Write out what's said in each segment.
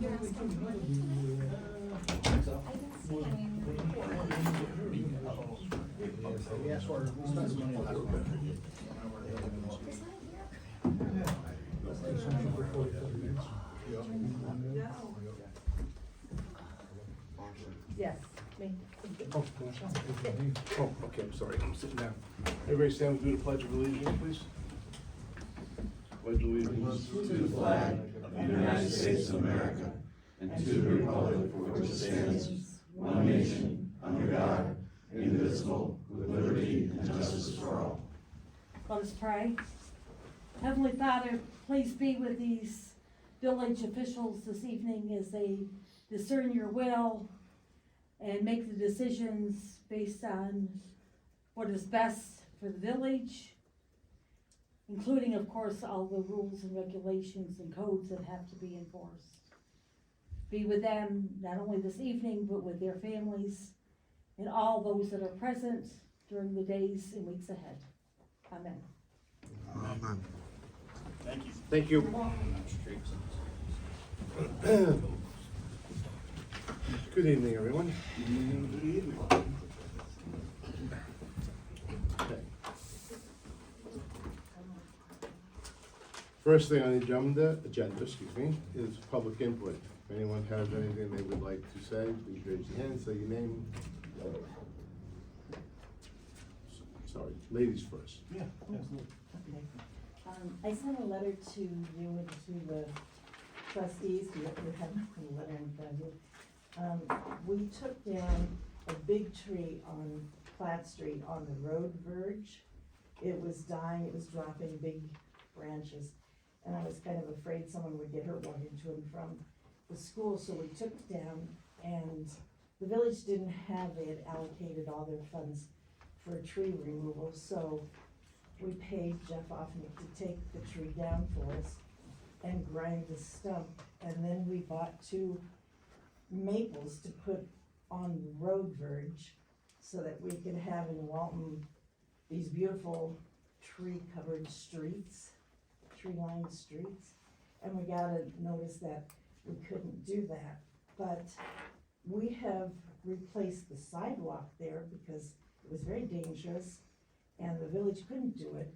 you're asking for money tonight? I didn't see any in your report. Yes, we're spending money on Yes, me. Oh, okay, I'm sorry, I'm sitting down. Everybody stand and do the Pledge of Allegiance, please. Pledge allegiance to the flag of the United States of America and to the republic for which it stands, one nation, under God, indivisible, with liberty and justice for all. Let us pray. Heavenly Father, please be with these village officials this evening as they discern your will and make the decisions based on what is best for the village, including, of course, all the rules and regulations and codes that have to be enforced. Be with them not only this evening, but with their families and all those that are present during the days and weeks ahead. Amen. Amen. Thank you. Thank you. Good evening, everyone. Okay. First thing on the agenda, excuse me, is public input. If anyone has anything they would like to say, please raise your hand, say your name. Sorry, ladies first. Yeah, absolutely. Okay. I sent a letter to you and to the trustees, you have the letter in front of you. We took down a big tree on Platt Street on the road verge. It was dying, it was dropping big branches, and I was kind of afraid someone would get hurt walking to and from the school, so we took it down, and the village didn't have, they had allocated all their funds for tree removal, so we paid Jeff Offnick to take the tree down for us and grind the stump, and then we bought 2 maples to put on the road verge so that we could have in Walton these beautiful tree-covered streets, tree-lined streets, and we got a notice that we couldn't do that, but we have replaced the sidewalk there because it was very dangerous and the village couldn't do it.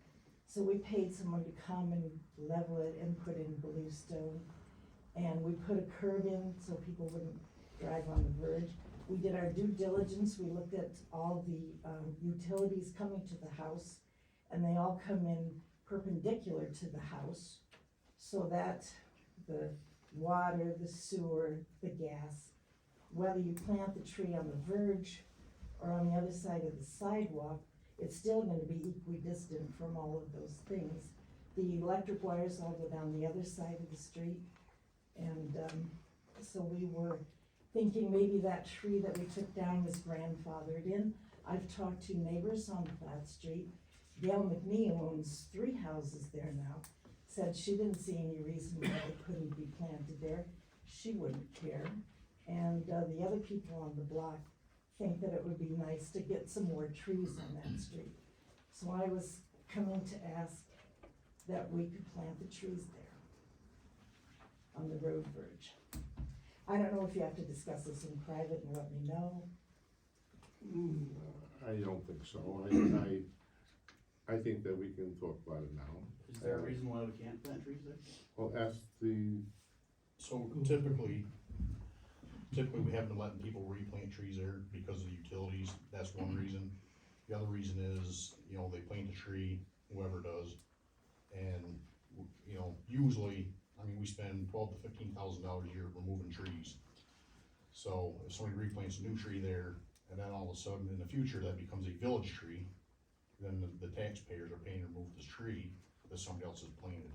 So we paid someone to come and level it and put in bluestone. And we put a curb in so people wouldn't drive on the verge. We did our due diligence. We looked at all the utilities coming to the house, and they all come in perpendicular to the house so that the water, the sewer, the gas, whether you plant the tree on the verge or on the other side of the sidewalk, it's still going to be equidistant from all of those things. The electric wires all go down the other side of the street, and so we were thinking maybe that tree that we took down was grandfathered in. I've talked to neighbors on Platt Street. Gail McNee owns 3 houses there now, said she didn't see any reason why it couldn't be planted there. She wouldn't care. And the other people on the block think that it would be nice to get some more trees on that street. So I was coming to ask that we could plant the trees there on the road verge. I don't know if you have to discuss this in private and let me know. I don't think so. I think that we can talk about it now. Is there a reason why we can't plant trees there? Well, ask the, So typically we haven't been letting people replant trees there because of the utilities. That's one reason. The other reason is, you know, they plant a tree, whoever does, and, you know, usually, I mean, we spend $12,000 to $15,000 a year removing trees. So if somebody replants a new tree there, and then all of a sudden in the future that becomes a village tree, then the taxpayers are paying to remove this tree that somebody else has planted.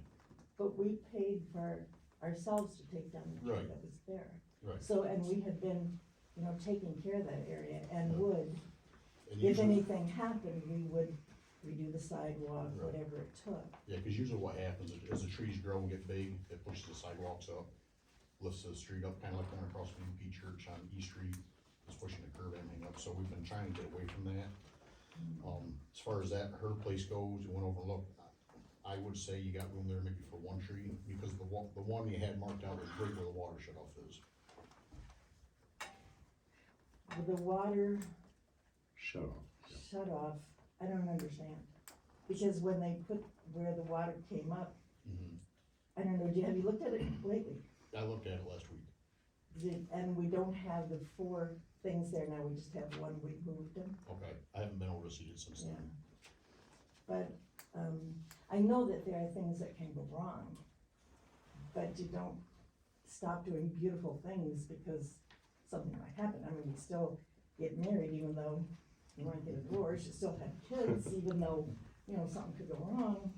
But we paid for ourselves to take down the tree Right. that was there. Right. So, and we had been, you know, taking care of that area and Right. would, And if usually- anything happened, we would redo the sidewalk, Right. whatever it took. Yeah, cause usually what happens is as the trees grow and get big, it pushes the sidewalks up, lifts the street up, kinda like going across from UP Church on East Street, it's pushing the curb and everything up, so we've been trying to get away from that. As far as that, her place goes, we went over and looked, I would say you got room there maybe for one tree, because the one you had marked out is right where the water shut off is. With the water Shut off. shut off, I don't understand. Because when they put where the water came up, I don't know, have you looked at it lately? I looked at it last week. And we don't have the 4 things there now, we just have one, we moved them. Okay, I haven't been over to see it since Yeah. then. But, I know that there are things that can go wrong, but you don't stop doing beautiful things because something might happen. I mean, you still get married even though you might get a divorce, you still have kids, even though, you know, something could go wrong.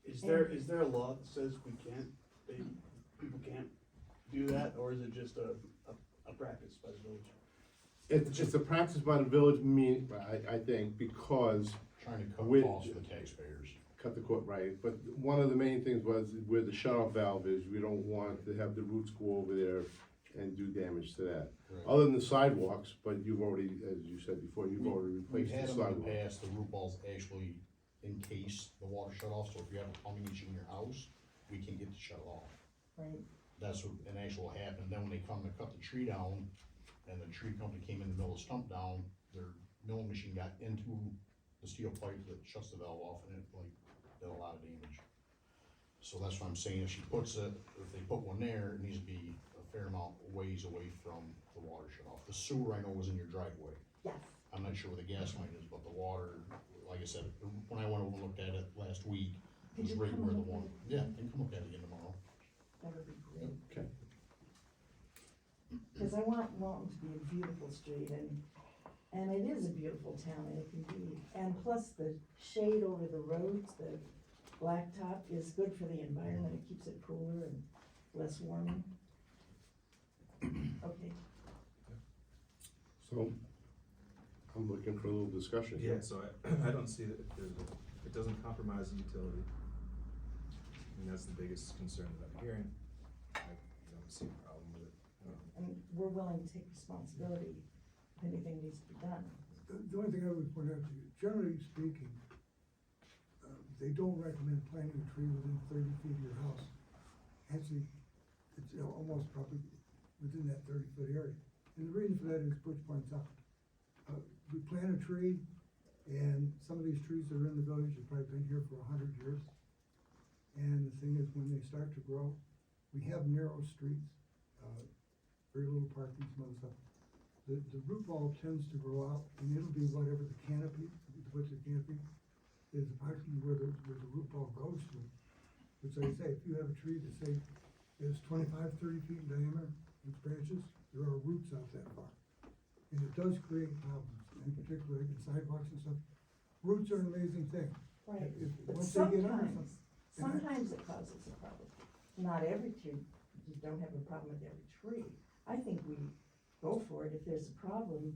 Is there a law that says we can't, people can't do that, or is it just a practice by the village? It's a practice by the village, I think, because Trying to cut With- costs for the taxpayers. cut the court right, but one of the main things was where the shut-off valve is, we don't want to have the roots go over there and do damage to that. Right. Other than the sidewalks, but you've already, as you said before, you've already We've replaced had the them in the sidewalk. past, the root balls actually encase the water shut off, so if you have a plumbing issue in your house, we can get it shut off. Right, That's what an actual happened, then when they come to cut the tree down, and the tree company came in the middle of the stump down, their milling machine got into the steel pipe that shuts the valve off, and it did a lot of damage. So that's what I'm saying, if she puts it, if they put one there, it needs to be a fair amount ways away from the water shut off. The sewer I know was in your driveway, yes. I'm not sure where the gas line is, but the water, like I said, when I went over and looked at it last week, it Could was you right come where the look at one, it? yeah, I can come look at it again tomorrow. That would be great. Okay. Cause I want Walton to be a beautiful street and it is a beautiful town and it can be. And plus the shade over the roads, the blacktop is good for the environment. It keeps it cooler and less warming. Okay, So, I'm looking for a little discussion Yeah, here. so I don't see that it doesn't compromise the utility. And that's the biggest concern that I'm hearing. I don't see a problem with it. and we're willing to take responsibility if anything needs to be done. The only thing I would point out to you, generally speaking, they don't recommend planting a tree within 30 feet of your house. Actually, it's almost probably within that 30-foot area. And the reason for that is Butch points out. We plant a tree, and some of these trees that are in the village have probably been here for 100 years. And the thing is, when they start to grow, we have narrow streets, very little parking, some other stuff. The root ball tends to grow out, and it'll be whatever the canopy, what's the canopy, is approximately where the root ball goes to. Which like I say, if you have a tree that say is 25, 30 feet in diameter, with branches, there are roots out that far. And it does create problems, in particular in sidewalks and stuff. Roots are an amazing thing. Right, but Once they get under sometimes, something. sometimes it causes a problem. Not every tree, you don't have a problem with every tree. I think we go for it. If there's a problem,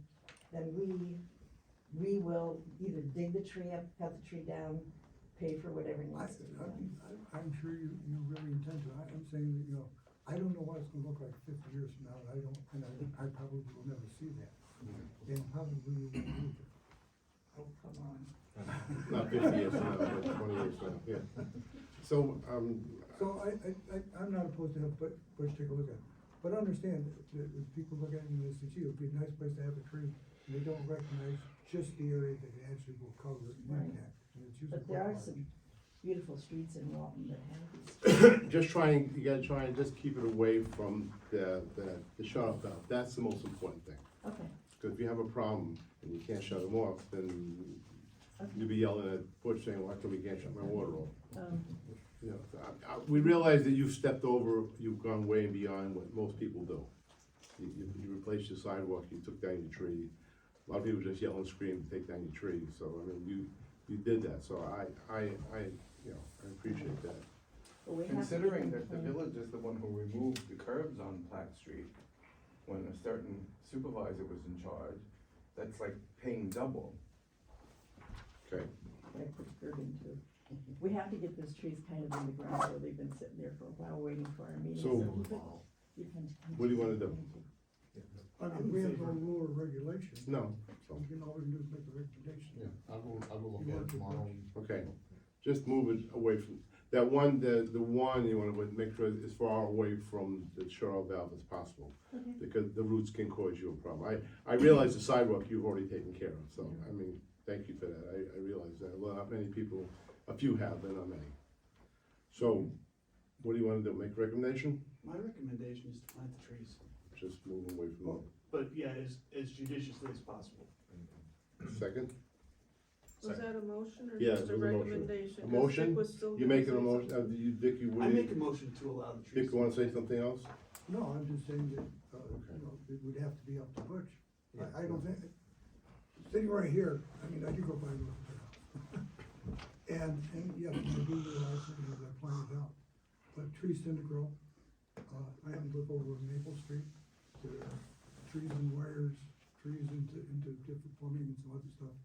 then we will either dig the tree up, cut the tree down, pay for whatever needs to be done. I'm sure you really intend to. I'm saying that, you know, I don't know what it's gonna look like 50 years from now, and I probably will never see that. And probably we won't either. Oh, come on. Not 50 years from now, but 20 years from now, yeah. So, So I'm not opposed to have Butch take a look at it, but understand that if people look at it and they say, gee, it'd be a nice place to have a tree, and they don't recognize just the area that it actually will cover and Right. impact. And it's usually But there are quite large. some beautiful streets in Walton that have these. you gotta try and just keep it away from the shut-off valve. That's the most important thing. Okay, Because if you have a problem and you can't shut them off, then you'll be yelling at Butch saying, why come we can't shut my water off? You know, so we realize that you've stepped over, you've gone way beyond what most people do. You replaced your sidewalk, you took down your tree. A lot of people just yell and scream to take down your tree, so, I mean, you did that, so I appreciate that. well, we have to Considering get that the them village is the one who removed the curbs on Platt Street, when a certain supervisor was in charge, that's like paying double. Okay, I put curb into. We have to get those trees kind of in the ground where they've been sitting there for a while waiting for our meetings. So- You can. What do you wanna do? I mean, we have no rule or regulation. no, So we can, all we can do is make a recommendation. Yeah, I'll go look at it tomorrow. okay. just move it away from, that one, the one you wanna make sure is far away from the shower valve as possible. Okay. Because the roots can cause you a problem. I realize the sidewalk you've already taken care of, so, I mean, thank you for that, I realize that, well, not many people, a few have, but not many. So, what do you wanna do, make a recommendation? My recommendation is to plant the trees, Just move away from Well, but yeah, as judiciously as possible. that. Second? Was that a motion or Yeah, just a it was a motion. recommendation? A 'Cause motion? Dick was still You gonna making a say motion, something. Dick, you, I make a motion to allow the trees. Dick, you wanna say something else? No, I'm just saying that, you know, it would have to be up to Butch. I don't think, sitting right here, I mean, I do go by the house. And yes, I do realize that, you know, that planted out, but trees tend to grow. I happen to live over on Maple Street, there are trees and wires, trees into different plumbing and some other stuff.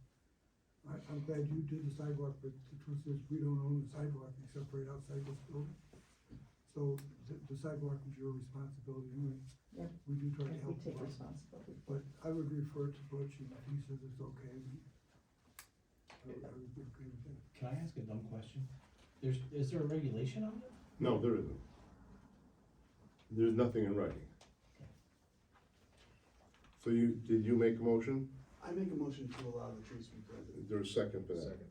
I'm glad you did the sidewalk, but the truth is, we don't own the sidewalk except right outside this building. So the sidewalk is your responsibility anyway. Yeah. We do try to We help. take you out. responsibility. But I would refer it to Butch, and if he says it's okay, I would agree with that. Can I ask a dumb question? Is there a regulation on it? No, there isn't. There's nothing in writing. So did you make a motion? I make a motion to allow the trees to be planted. Is there a second for that? Second.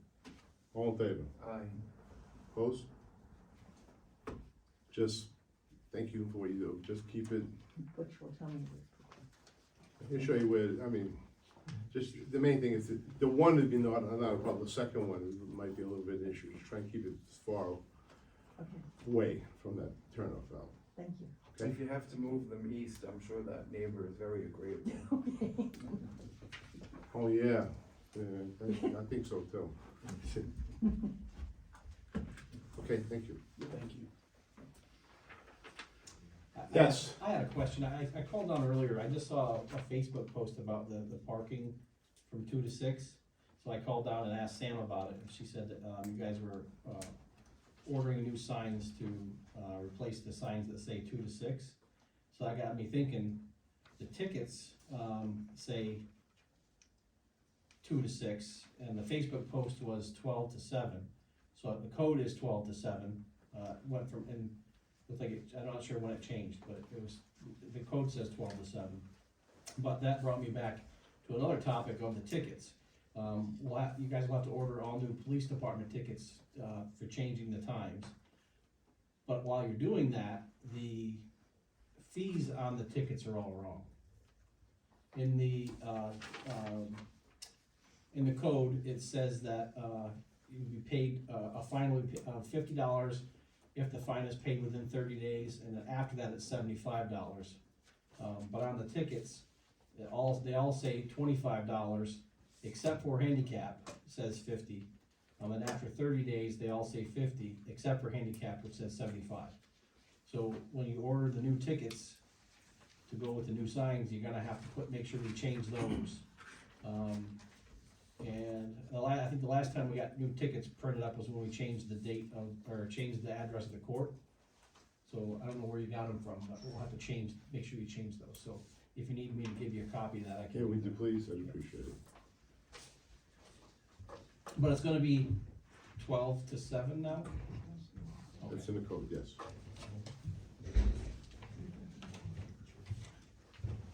All in favor? Aye. Opposed? Just, thank you for what you do, just keep it, Butch will tell me. let me show you where, I mean, just, the main thing is that the one would be not a problem, the second one might be a little bit of an issue, just try and keep it as far Okay, away from that turnoff valve, thank you. okay? If you have to move them east, I'm sure that neighbor is very agreeable. Okay. Oh, yeah, I think so too. Okay, thank you. Thank you. Yes. I had a question. I called down earlier. I just saw a Facebook post about the parking from 2 to 6. So I called down and asked Sam about it, and she said that, you guys were, ordering new signs to, replace the signs that say 2 to 6. So that got me thinking, the tickets, say 2 to 6, and the Facebook post was 12 to 7. So the code is 12 to 7, went from, and looked like it, I'm not sure when it changed, but it was, the code says 12 to 7. But that brought me back to another topic of the tickets. You guys will have to order all new police department tickets, for changing the times. But while you're doing that, the fees on the tickets are all wrong. In the code, it says that, you'll be paid, a fine of $50 if the fine is paid within 30 days, and then after that, it's $75. But on the tickets, they all say $25, except for handicap, says 50. And after 30 days, they all say 50, except for handicap, which says 75. So when you order the new tickets to go with the new signs, you're gonna have to make sure you change those. And I think the last time we got new tickets printed up was when we changed the date of, or changed the address of the court. So I don't know where you got them from, but we'll have to make sure you change those. So if you need me to give you a copy of that, I can. Yeah, would you please, I'd appreciate it. But it's gonna be 12 to 7 now? It's in the code, yes.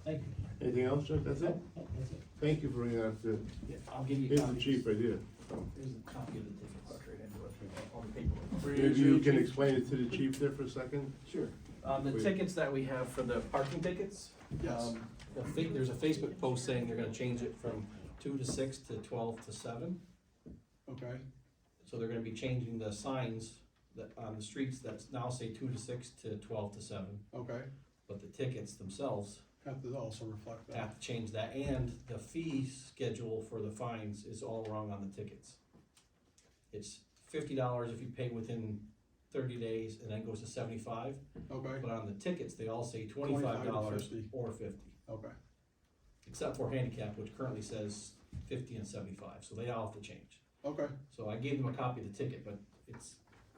Thank you. Anything else, Chuck? That's it? Oh, that's it. Thank you for bringing that up to, Yeah, I'll give you here's the copies. chief right here. Here's a copy of the ticket. All the paperwork. Maybe you can explain it to the chief there for a second? Sure. The Please. tickets that we have for the parking tickets, Yes. there's a Facebook post saying they're gonna change it from 2 to 6 to 12 to 7. Okay. So they're gonna be changing the signs that, on the streets that now say 2 to 6 to 12 to 7. Okay. But the tickets themselves Have to also reflect have to change that, and the fee schedule for the fines is all wrong on the tickets. It's $50 if you pay within 30 days, and then goes to 75. Okay. But on the tickets, they all say $25 50. or 50, Okay. except for handicap, which currently says 50 and 75, so they all have to change. Okay. So I gave them a copy of the ticket, but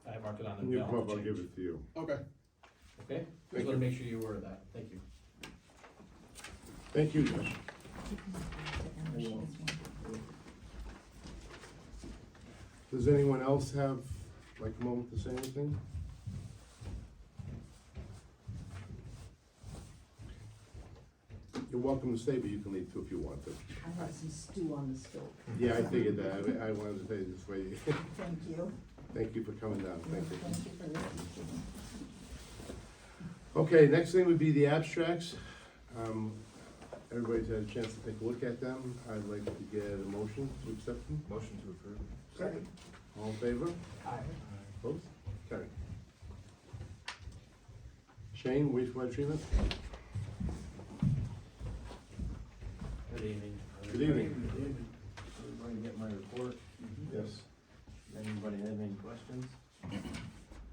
I marked it on When the you bill come up, to I'll give change. it to you. Okay. Okay? Thank Just wanna you. make sure you're aware of that, thank you. Thank you, Josh. Does anyone else have, like, a moment to say anything? You're welcome to stay, but you can leave too if you want to. I have some stew on the stove. Yeah, I figured that, I wanted to say this way. Thank you. Thank you for coming down, thank you. Thank you for listening to me. Okay, next thing would be the abstracts. Everybody's had a chance to take a look at them. I'd like to get a motion to accept them. Motion to approve. Second. All in favor? Aye. Opposed? Carried. Shane, wastewater treatment? Good evening. Good evening. Everybody get my report? Yes. Anybody have any questions?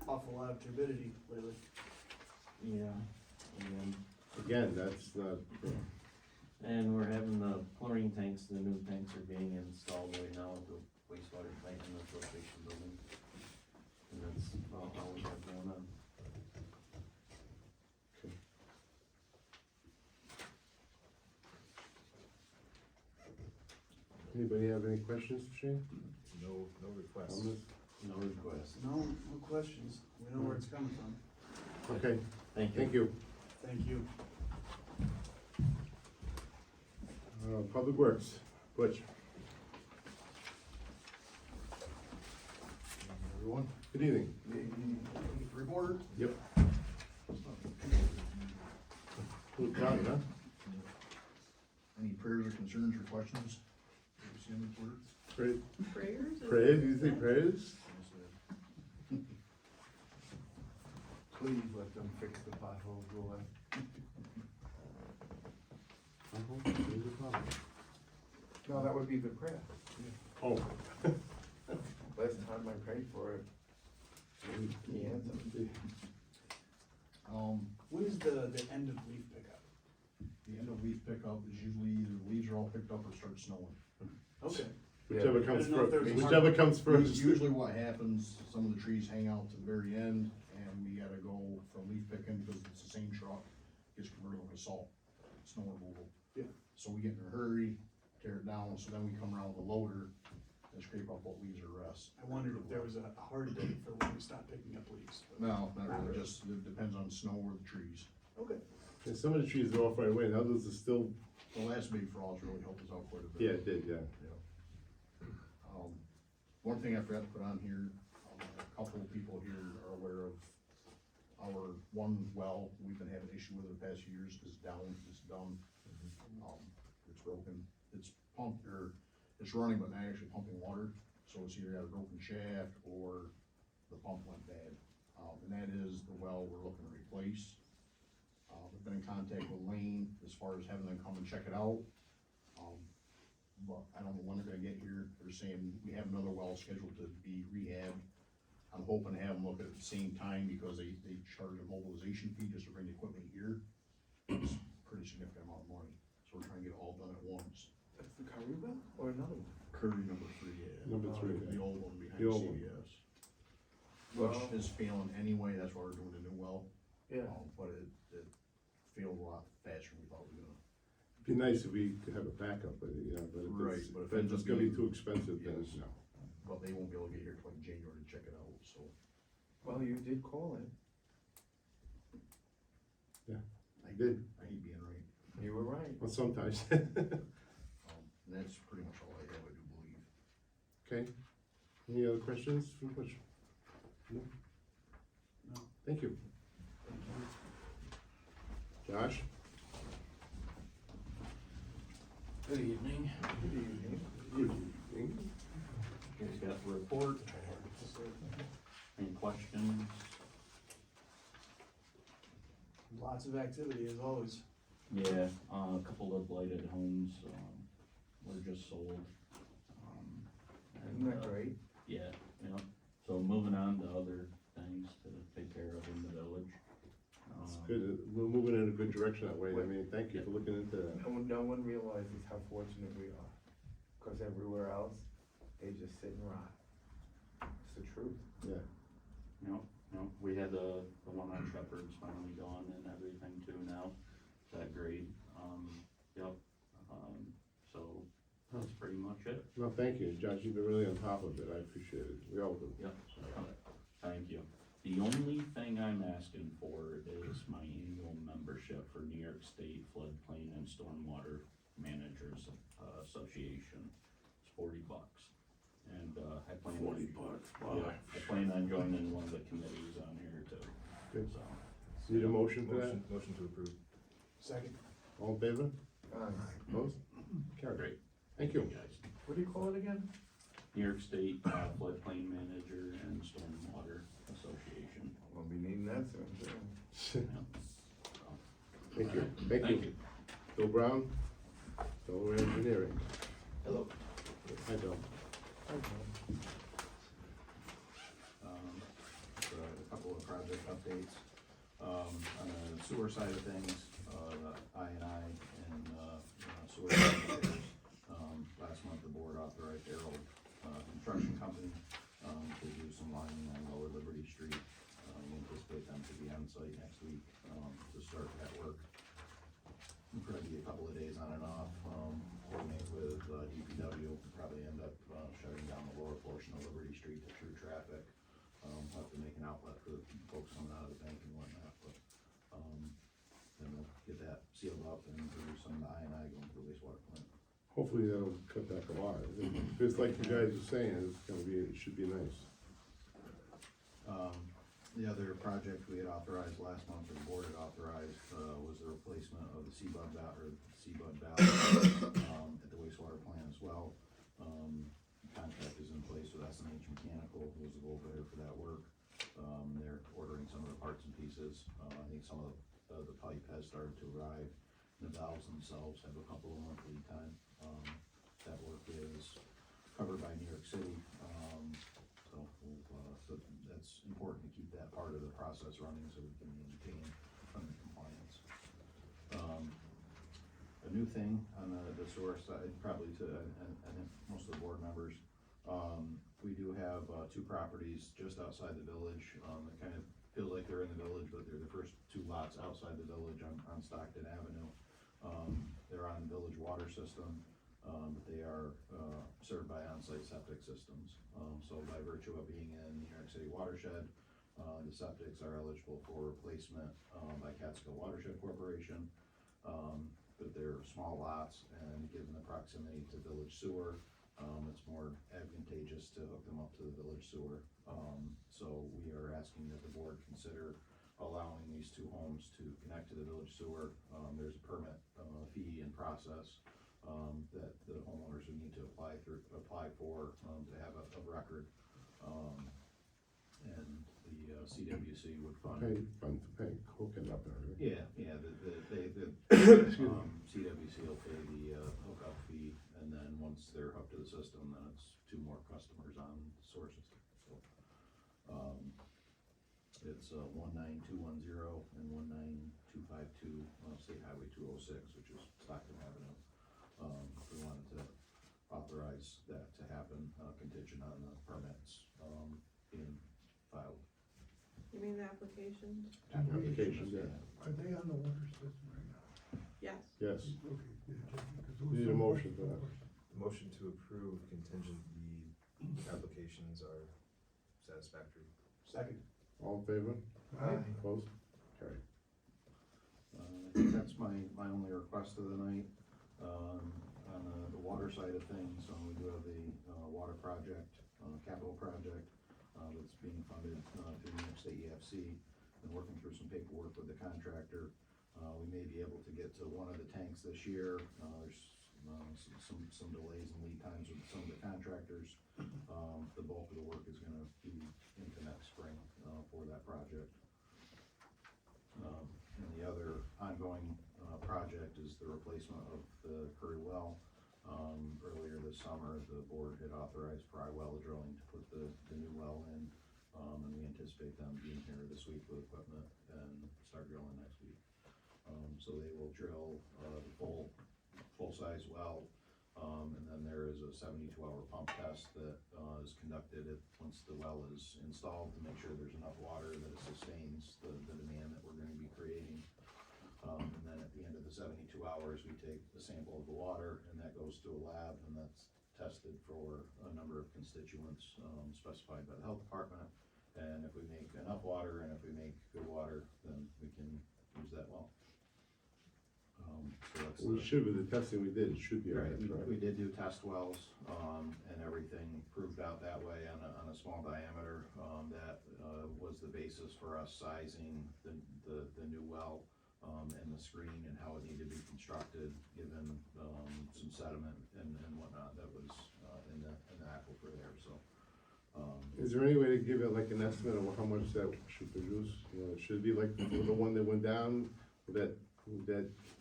Awful lot of turbidity lately. Yeah. And, Again, that's not, and we're having the chlorine tanks, the new tanks are being installed right now at the wastewater plant in the filtration building. And that's about all we have going on. anybody have any questions for Shane? No requests. On this? No requests. No questions. We know where it's coming from. Okay, Thank you. thank you. Thank you. Public Works, Butch. Everyone, Good evening. report? Yep. Little crowded, huh? Any prayers or concerns or questions? CM report? Prayers? Prayers, you say prayers? Please let them fix the potholes, Roy. No, that would be the prayer. Oh. Last time I prayed for it, he answered. When is the end of leaf pickup? The end of leaf pickup is usually either leaves are all picked up or start snowing. Okay. Whichever Yeah, comes I didn't know if there first, was a whichever hard- comes first. Usually what happens, some of the trees hang out to the very end, and we gotta go for leaf picking because it's the same truck, gets converted over to salt, snow removal. Yeah. So we get in a hurry, tear it down, so then we come around with a loader and scrape up what leaves are rest. I wondered if there was a hard date for when we stop picking up leaves. but- No, not really, just, it depends on snow or the trees. Okay. And some of the trees are off right away, and others are still, The last big frost really helped us out quite a bit. yeah, it did, yeah. One thing I forgot to put on here, a couple of people here are aware of our one well we've been having issue with the past few years is down, it's done. It's broken, it's pumped, or it's running but not actually pumping water, so it's either got a broken shaft or the pump went bad. And that is the well we're looking to replace. We've been in contact with Lane as far as having them come and check it out. But I don't know when they're gonna get here. They're saying we have another well scheduled to be rehabbed. I'm hoping to have them look at the same time because they charge a mobilization fee just to bring the equipment here. It's a pretty significant amount of money, so we're trying to get it all done at once. That's the Curry well or another one? Curry number 3, yeah. Number 3. The old one behind The old one. CVS. Well- Which is failing anyway, that's why we're doing the new well. Yeah. But it failed a lot faster than we thought we were gonna. Be nice if we could have a backup, but, you know, but Right, if but if it's, ends it's up gonna be being- too expensive, then, Yes. no. But they won't be able to get here till like January to check it out, so. Well, you did call it. I did. I hate being right. You were right. Well, sometimes. And that's pretty much all I have, I do believe. Okay, any other questions from Butch? No? No. Thank you. Josh? Good evening. Good evening. You guys got the report? Any questions? Lots of activity as always. Yeah, a couple of blighted homes, were just sold. Isn't that great? Yeah, so moving on to other things to take care of in the village. It's good, we're moving in a good direction that way, I mean, thank you for looking into that. No one realizes how fortunate we are, cause everywhere else, they just sit and rot. It's the truth. Yeah. We had the one on Shepherd's finally gone and everything too now, that grade, so that's pretty much it. No, thank you, Josh, you've been really on top of it, I appreciate it, we all do. Yep, thank you. The only thing I'm asking for is my annual membership for New York State Floodplain and Stormwater Managers Association. It's $40. And, I plan on. wow. Yeah, I plan on joining one of the committees on here too, Good. so. Need a motion for that? Motion to approve. Second. All in favor? Opposed? Carried. Great. Thank you. Guys. What do you call it again? New York State Floodplain Manager and Stormwater Association. We'll be needing that soon, too. Yeah. Thank you, thank you. Bill Brown, Delaware Engineering. Hello. Hi, Bill. So a couple of project updates. On the sewer side of things, I&I and sewer repairs. Last month, the board authorized Arrow Construction Company to do some lining on Lower Liberty Street. We anticipate them to be on site next week to start that work. It'll probably be a couple of days on and off, coordinate with DPW, probably end up shutting down the lower portion of Liberty Street to through traffic. We'll have to make an outlet for the folks coming out of the bank and whatnot, but, then we'll get that sealed up and do some I&I going to the wastewater plant. Hopefully that'll cut back a lot. If it's like you guys are saying, it's gonna be, it should be nice. The other project we had authorized last month, or the board had authorized, was the replacement of the Seabud valve at the wastewater plant as well. Contract is in place with S&H Mechanical, who was the gold bidder for that work. They're ordering some of the parts and pieces. I think some of the pipe has started to arrive. The valves themselves have a couple of month lead time. That work is covered by New York City. So that's important to keep that part of the process running so we can maintain under compliance. A new thing on the sewer side, probably to, I think most of the board members, we do have two properties just outside the village. It kind of feels like they're in the village, but they're the first two lots outside the village on Stockton Avenue. They're on the village water system, but they are served by on-site septic systems. So by virtue of being in New York City watershed, the septics are eligible for replacement by Catskill Watershed Corporation. But they're small lots, and given the proximity to village sewer, it's more advantageous to hook them up to the village sewer. So we are asking that the board consider allowing these two homes to connect to the village sewer. There's a permit fee and process that the homeowners would need to apply for to have a record. And the CWC would fund. Pay, hook it up and everything. Yeah, CWC will pay the hookup fee, and then once they're hooked to the system, then it's two more customers on the sewer system. So, it's 19210 and 19252 State Highway 206, which is Stockton Avenue. We wanted to authorize that to happen, contingent on the permits being filed. You mean the application? Applications, yeah. Are they on the water system right now? Yes. Yes. Okay, yeah, just because there was Need a some motion for that. question. Motion to approve contingent the applications are satisfactory. Second. All in favor? Aye. Opposed? Carried. I think that's my only request of the night. On the water side of things, we do have the water project, capital project, that's being funded through New York State EFC. Been working through some paperwork with the contractor. We may be able to get to one of the tanks this year. There's some delays and lead times with some of the contractors. The bulk of the work is gonna be into next spring for that project. And the other ongoing project is the replacement of the Curry well. Earlier this summer, the board had authorized Pry well drilling to put the new well in, and we anticipate them being here this week with equipment and start drilling next week. So they will drill the full-size well, and then there is a 72-hour pump test that is conducted once the well is installed to make sure there's enough water that it sustains the demand that we're going to be creating. And then at the end of the 72 hours, we take a sample of the water, and that goes to a lab, and that's tested for a number of constituents, specified by the health department. And if we make enough water and if we make good water, then we can use that well. So that's We the- should, with the testing we did, it should be all Right, right. we did do test wells, and everything proved out that way on a small diameter. That, was the basis for us sizing the new well, and the screen and how it needed to be constructed, given, some sediment and whatnot that was, in the aquifer there, so. Is there any way to give it like an estimate of how much that should produce? You know, it should be like the one that went down, that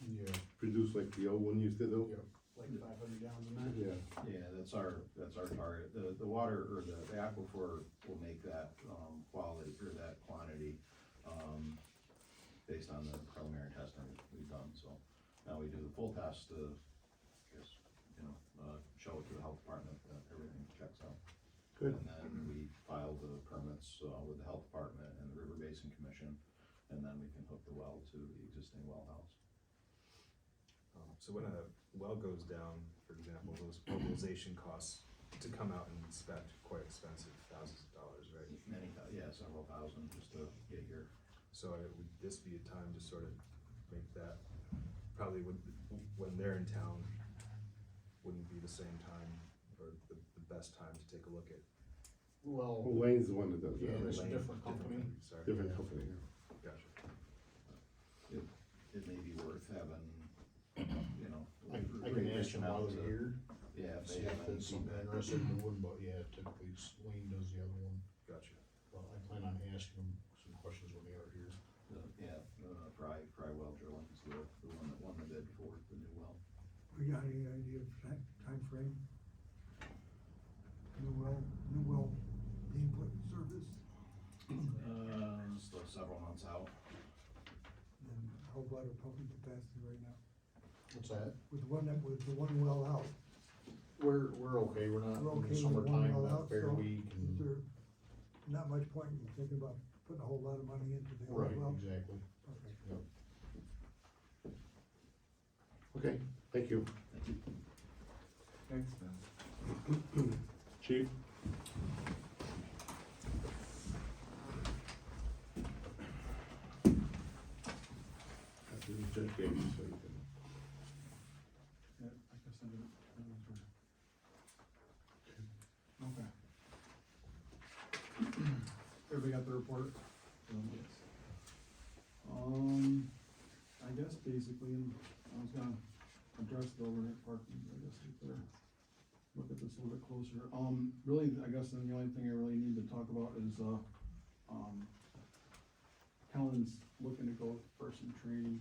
Yeah. produced like the old one used to do? Like 500 gallons a minute? Yeah. Yeah, that's our target. The water, or the aquifer will make that, quality, or that quantity, based on the preliminary testing we've done, so. Now we do the full test to, I guess, show it to the health department that everything checks out. Good. And then we file the permits, with the health department and the River Basin Commission, and then we can hook the well to the existing well house. So when a well goes down, for example, those mobilization costs to come out and inspect, quite expensive, thousands of dollars, right? Several thousand just to get here. So would this be a time to sort of make that, probably when they're in town, wouldn't be the same time, or the best time to take a look at? Well, Well, Lane's the one that does yeah, that, it's a right? different company. Sorry. Different company. Gotcha. It may be worth having, I can ask them while they're here, Yeah, if see they if have it's something they're interested in doing, but yeah, typically Lane does the other one. Gotcha. Well, I plan on asking them some questions when they are here. Fry well drilling is the one that won the bid for the new well. We got any idea of time frame? New well being put in service, Still several months out. and how about our pumping capacity right now? What's that? With the one well out, We're okay, we're not we're in okay the with one summertime, well not out, fair so week is and. there not much point in thinking about putting a whole lot of money into the Right, well? exactly. Okay. Yep. Okay, thank you. Thanks, Ben. Chief? After the judge gave you, so you can. Yeah, I guess I did. Okay. Everybody got the report? I guess basically, I was gonna address the overnight parking, I guess we better look at this a little bit closer. Really, I guess then the only thing I really need to talk about is, Helen's looking to go with person training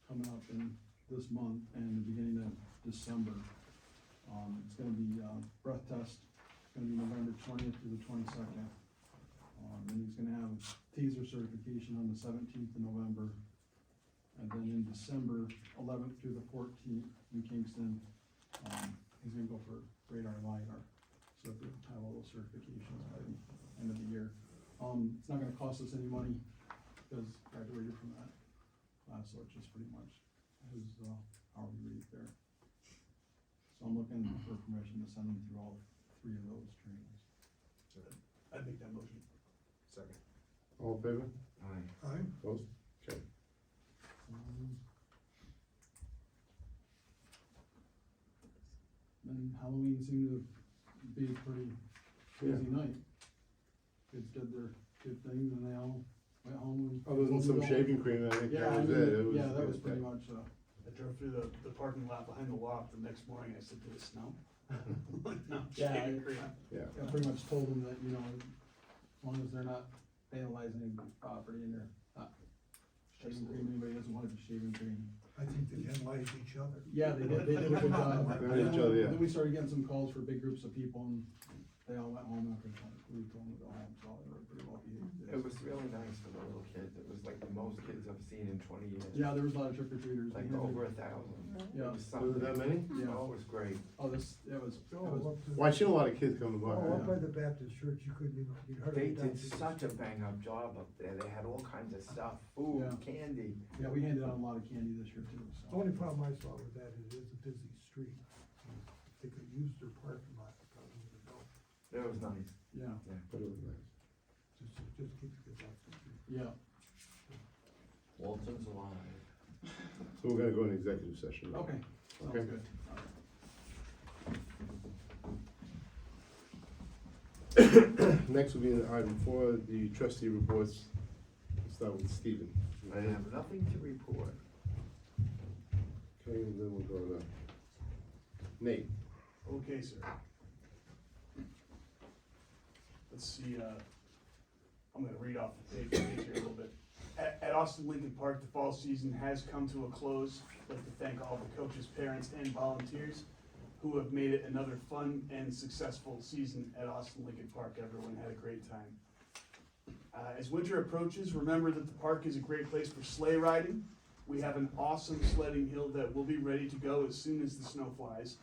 coming up in this month and the beginning of December. It's gonna be, breath test, it's gonna be November 20th through the 22nd. And he's gonna have teaser certification on the 17th of November. And then in December 11th through the 14th in Kingston, he's gonna go for radar and LiDAR. So that we'll have all those certifications by the end of the year. It's not gonna cost us any money because graduated from that. So it's just pretty much his, hourly rate there. So I'm looking for permission to send him through all 3 of those trainings. I'd make that motion. Second. All in favor? Aye. Opposed? Okay. And Halloween seemed to be a pretty busy night. Kids did their good things and they all went home and. Other than some shaving cream, I think Yeah, that was I mean, it. It was. yeah, that was pretty much, I drove through the parking lot behind the walk the next morning, I said, did it snow? Like, no, Yeah, shaving cream. Yeah. I pretty much told them that, as long as they're not vandalizing property and they're not shaving cream, anybody doesn't want to be shaving cream. I think they vandalized each other. Yeah, they did a good job. Each other, yeah. Then we started getting some calls for big groups of people and they all went home after we told them to go home, so they were pretty well behaved. It was really nice for the little kids. It was like the most kids I've seen in 20 years. Yeah, there was a lot of trick or treaters. Like over 1,000. Yeah. It was Was it that many? Yeah. Oh, it was great. Oh, it was. Up to- Well, I seen a lot of kids coming by. Oh, up yeah. by the Baptist church, you couldn't even, you'd They hardly. did such a bang up job up there. They had all kinds of stuff, food, Yeah. candy. Yeah, we handed out a lot of candy this year too, The so. only problem I saw with that is it's a busy street. they could use their parking lot, I probably wouldn't know. That was nice. Yeah, But it was nice. Just keep it off the street. yeah. Walton's alive. So we're gonna go into executive session. now. Okay, sounds Okay. good. Next will be item 4, the trustee reports. Let's start with Stephen. I have nothing to report. Okay, and then we'll go to Nate. Okay, sir. Let's see, I'm gonna read off the page here a little bit. At Austin Lincoln Park, the fall season has come to a close. I'd like to thank all the coaches, parents, and volunteers who have made it another fun and successful season at Austin Lincoln Park. Everyone had a great time. As winter approaches, remember that the park is a great place for sleigh riding. We have an awesome sledding hill that will be ready to go as soon as the snow flies.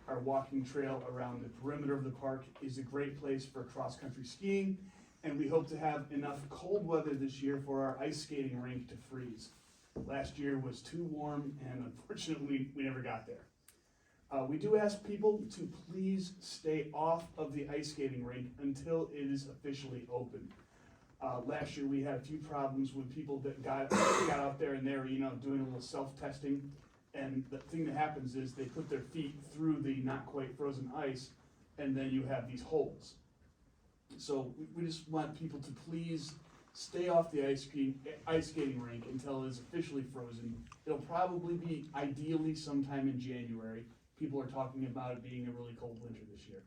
Our walking trail around the perimeter of the park is a great place for cross-country skiing, and we hope to have enough cold weather this year for our ice skating rink to freeze. Last year was too warm, and unfortunately, we never got there. We do ask people to please stay off of the ice skating rink until it is officially open. Last year, we had a few problems with people that got out there and they were, doing a little self-testing. And the thing that happens is they put their feet through the not quite frozen ice, and then you have these holes. So we just want people to please stay off the ice skating rink until it is officially frozen. It'll probably be ideally sometime in January. People are talking about it being a really cold winter this year.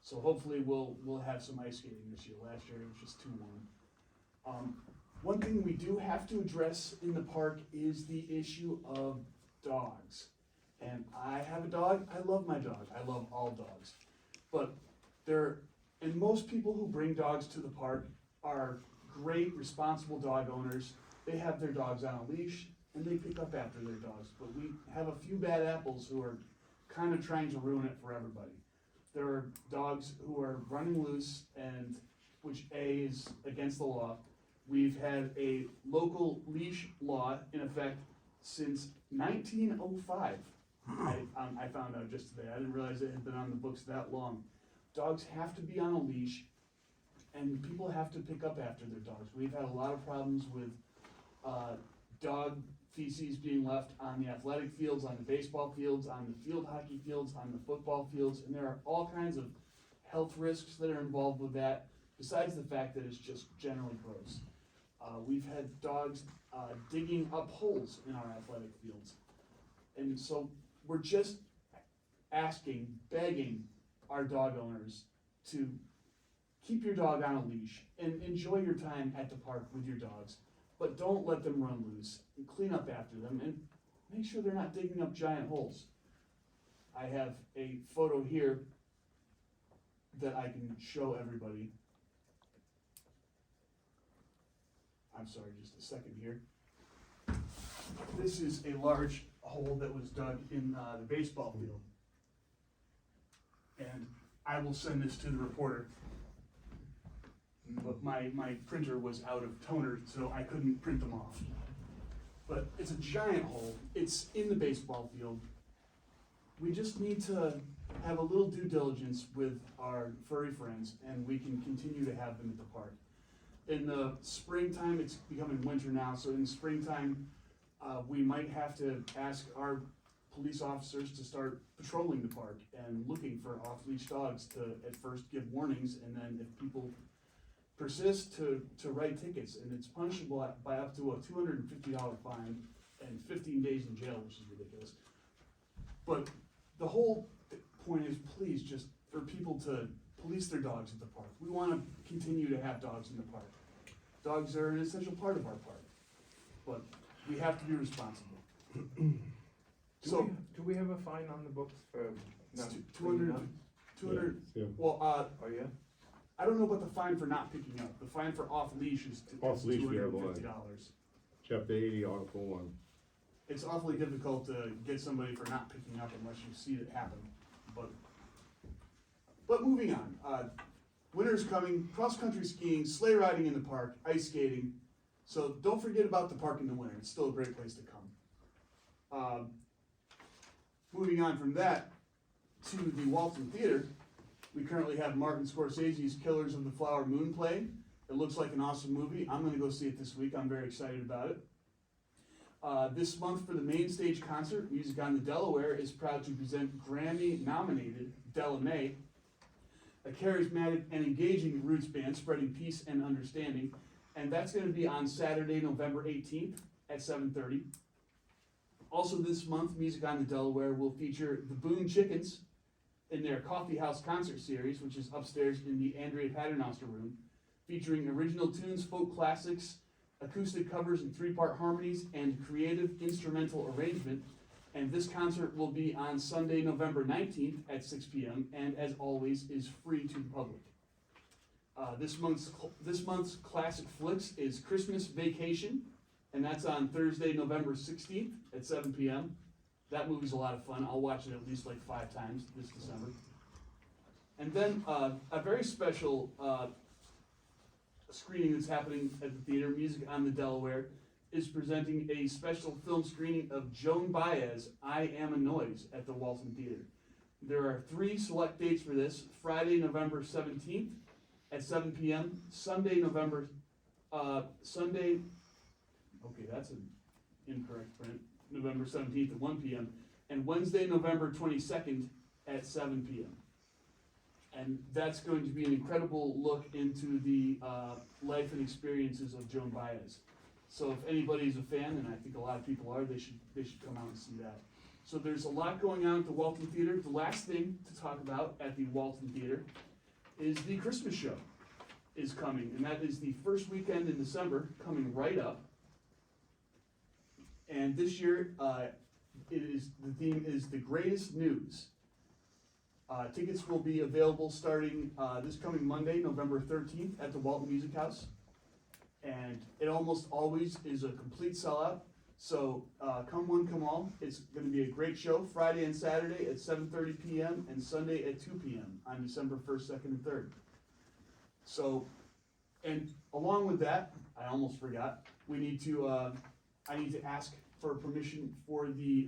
So hopefully we'll have some ice skating this year. Last year it was just too warm. One thing we do have to address in the park is the issue of dogs. And I have a dog. I love my dog. I love all dogs. But and most people who bring dogs to the park are great, responsible dog owners. They have their dogs on a leash and they pick up after their dogs. But we have a few bad apples who are kind of trying to ruin it for everybody. There are dogs who are running loose, and which is against the law. We've had a local leash law in effect since 1905. I found out just today. I didn't realize it had been on the books that long. Dogs have to be on a leash, and people have to pick up after their dogs. We've had a lot of problems with dog feces being left on the athletic fields, on the baseball fields, on the field hockey fields, on the football fields, and there are all kinds of health risks that are involved with that, besides the fact that it's just generally gross. We've had dogs digging up holes in our athletic fields. And so we're just begging our dog owners to keep your dog on a leash and enjoy your time at the park with your dogs, but don't let them run loose, and clean up after them, and make sure they're not digging up giant holes. I have a photo here that I can show everybody. I'm sorry, just a second here. This is a large hole that was dug in the baseball field. And I will send this to the reporter. But my printer was out of toner, so I couldn't print them off. But it's a giant hole. It's in the baseball field. We just need to have a little due diligence with our furry friends, and we can continue to have them at the park. In the springtime, it's becoming winter now, so in the springtime, we might have to ask our police officers to start patrolling the park and looking for off-leash dogs to at first give warnings, and then if people persist to write tickets, and it's punishable by up to a $250 fine and 15 days in jail, which is ridiculous. But the whole point is, please, just for people to police their dogs at the park. We want to continue to have dogs in the park. Dogs are an essential part of our park, but we have to be responsible. Do we have a fine on the books for It's not 200, cleaning 200, Yeah. well, Oh, yeah? I don't know about the fine for not picking up. The fine for off-leash is Off-leash, we have one. $250. Chapter 80, Article 1. It's awfully difficult to get somebody for not picking up unless you see it happen, but moving on. Winter's coming, cross-country skiing, sleigh riding in the park, ice skating. So don't forget about the park in the winter. It's still a great place to come. Moving on from that, to the Walton Theater, we currently have Martin Scorsese's Killers of the Flower Moon play. It looks like an awesome movie. I'm gonna go see it this week. I'm very excited about it. This month for the main stage concert, Music on the Delaware is proud to present Grammy-nominated Della Mae, a charismatic and engaging roots band spreading peace and understanding. And that's gonna be on Saturday, November 18th at 7:30. Also this month, Music on the Delaware will feature the Boone Chickens in their Coffee House concert series, which is upstairs in the Andrea Paternoster room, featuring original tunes, folk classics, acoustic covers and three-part harmonies, and creative instrumental arrangement. And this concert will be on Sunday, November 19th at 6 p.m. and as always is free to the public. This month's classic flicks is Christmas Vacation, and that's on Thursday, November 16th at 7 p.m. That movie's a lot of fun. I'll watch it at least like 5 times this December. And then a very special screening that's happening at the theater, Music on the Delaware, is presenting a special film screening of Joan Baez, I Am a Noise, at the Walton Theater. There are 3 select dates for this: Friday, November 17th at 7 p.m., Sunday, okay, that's an incorrect print, November 17th at 1 p.m., and Wednesday, November 22nd at 7 p.m. And that's going to be an incredible look into the life and experiences of Joan Baez. So if anybody's a fan, and I think a lot of people are, they should come out and see that. So there's a lot going on at the Walton Theater. The last thing to talk about at the Walton Theater is the Christmas show is coming, and that is the first weekend in December, coming right up. And this year, the theme is the greatest news. Tickets will be available starting this coming Monday, November 13th at the Walton Music House. And it almost always is a complete sellout. So come one, come all. It's going to be a great show Friday and Saturday at 7:30 p.m. and Sunday at 2 p.m. on December 1st, 2nd, and 3rd. So, and along with that, I almost forgot, I need to ask for permission for the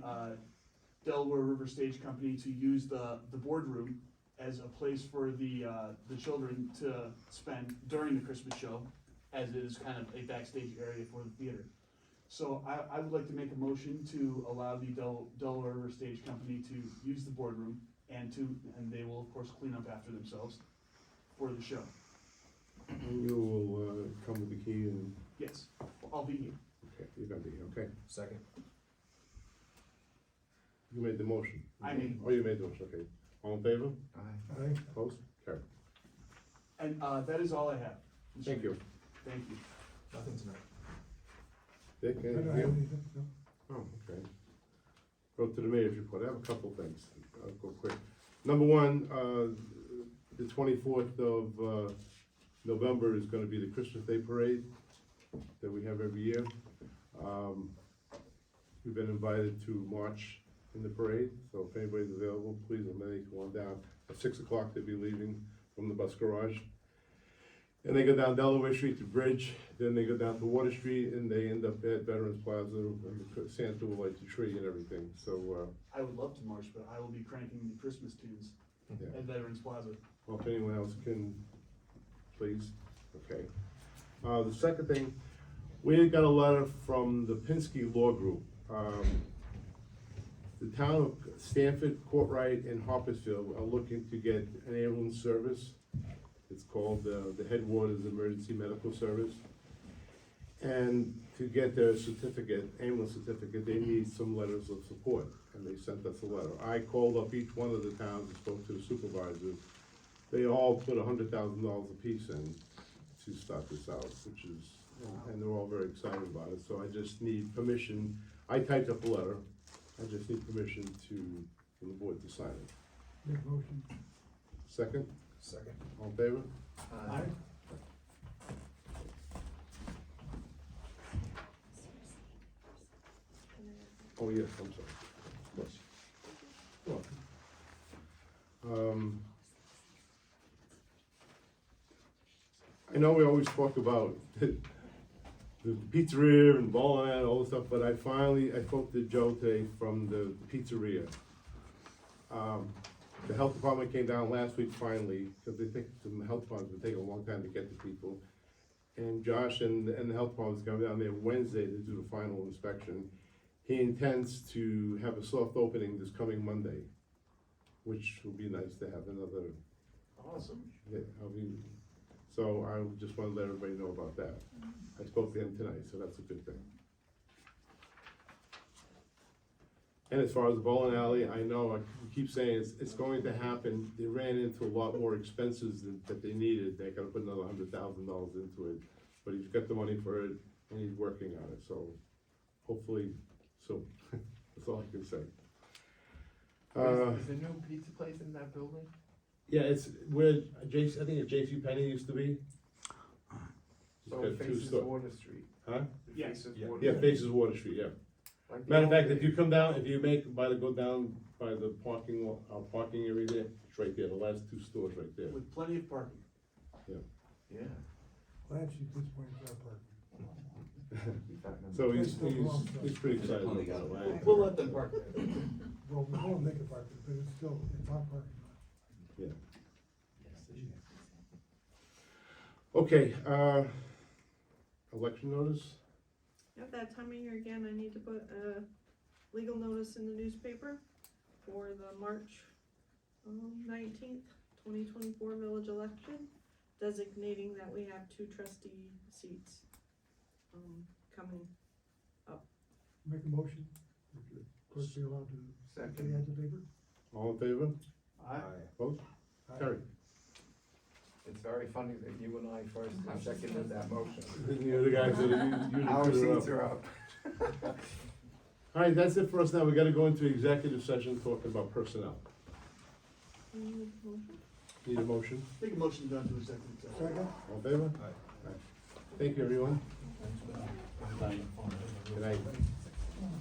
Delaware River Stage Company to use the boardroom as a place for the children to spend during the Christmas show, as it is kind of a backstage area for the theater. So I would like to make a motion to allow the Delaware River Stage Company to use the boardroom and they will of course clean up after themselves for the show. And you will come with the key and... Yes, I'll be here. Okay, you're gonna be here, okay. Second. You made the motion. I made the Oh, you made the motion, okay. All in favor? Aye. Opposed? Carried. And that is all I have. Thank you. Thank you. Nothing tonight. Dick, I don't anything have else? anything, no. Oh, okay. Go to the mayor's report. I have a couple of things. I'll go quick. Number one, the 24th of November is gonna be the Christmas Day Parade that we have every year. We've been invited to march in the parade, so if anybody's available, please, I'm ready to go on down. At 6 o'clock, they'll be leaving from the bus garage. And they go down Delaware Street to Bridge, then they go down to Water Street, and they end up at Veterans Plaza, and the Santa will light the tree and everything, so, I would love to march, but I will be cranking the Christmas tunes yeah. at Veterans Plaza. Well, if anyone else can, please, okay. The second thing, we got a letter from the Pinsky Law Group. The town of Stanford, Courtright, and Harpersfield are looking to get an ambulance service. It's called the Headwaters Emergency Medical Service. And to get their certificate, ambulance certificate, they need some letters of support, and they sent us a letter. I called up each one of the towns and spoke to the supervisors. They all put $100,000 apiece in to start this out, which is, and they're all very excited about it. So I just need permission. I typed up a letter. I just need permission for the board to sign it. Make motion. Second, Second. all in favor? Aye. Oh, yes, I'm sorry. Of course. You're welcome. I know we always talk about the pizzeria and bowling and all this stuff, but I spoke to Joe today from the pizzeria. The health department came down last week finally, because they think the health department's been taking a long time to get to people. And Josh and the health department's coming down there Wednesday to do the final inspection. He intends to have a soft opening this coming Monday, which will be nice to have another, Awesome. yeah, so I just wanna let everybody know about that. I spoke to him tonight, so that's a good thing. And as far as the bowling alley, I know, I keep saying it's going to happen. They ran into a lot more expenses that they needed. They gotta put another $100,000 into it. But he's got the money for it and he's working on it, so hopefully, so, that's all I can say. Is there new pizza place in that building? Yeah, it's where I think it's J.C. Penney used to be. So Got it two faces store- Water Street. Huh? It Yeah. faces Yeah. Water Yeah, Street. faces Water Street, yeah. Like the Matter of old fact, if days. you come down, if you go down by the parking, our parking area there, it's right there, the last two stores right there. With plenty of parking. Yeah. Well, actually, at this point, it's our park. So he's pretty excited about it. We'll let them park there. Well, we won't make a park, but it's still, it's our parking lot. Yeah. Okay, election notice? At that time of year again, I need to put a legal notice in the newspaper for the March 19th, 2024 village election, designating that we have 2 trustee seats coming. Make a motion, if the clerk be allowed to say Second. add the paper? All in favor? Aye. Opposed? Carried. It's very funny that you and I first seconded that motion. You're the guys that usually Our put it seats up. are up. All right, that's it for us now. We gotta go into executive session talking about personnel. Need a motion? Make a motion to go into executive session. Second? All in favor? Aye. Thank you, everyone. Good night.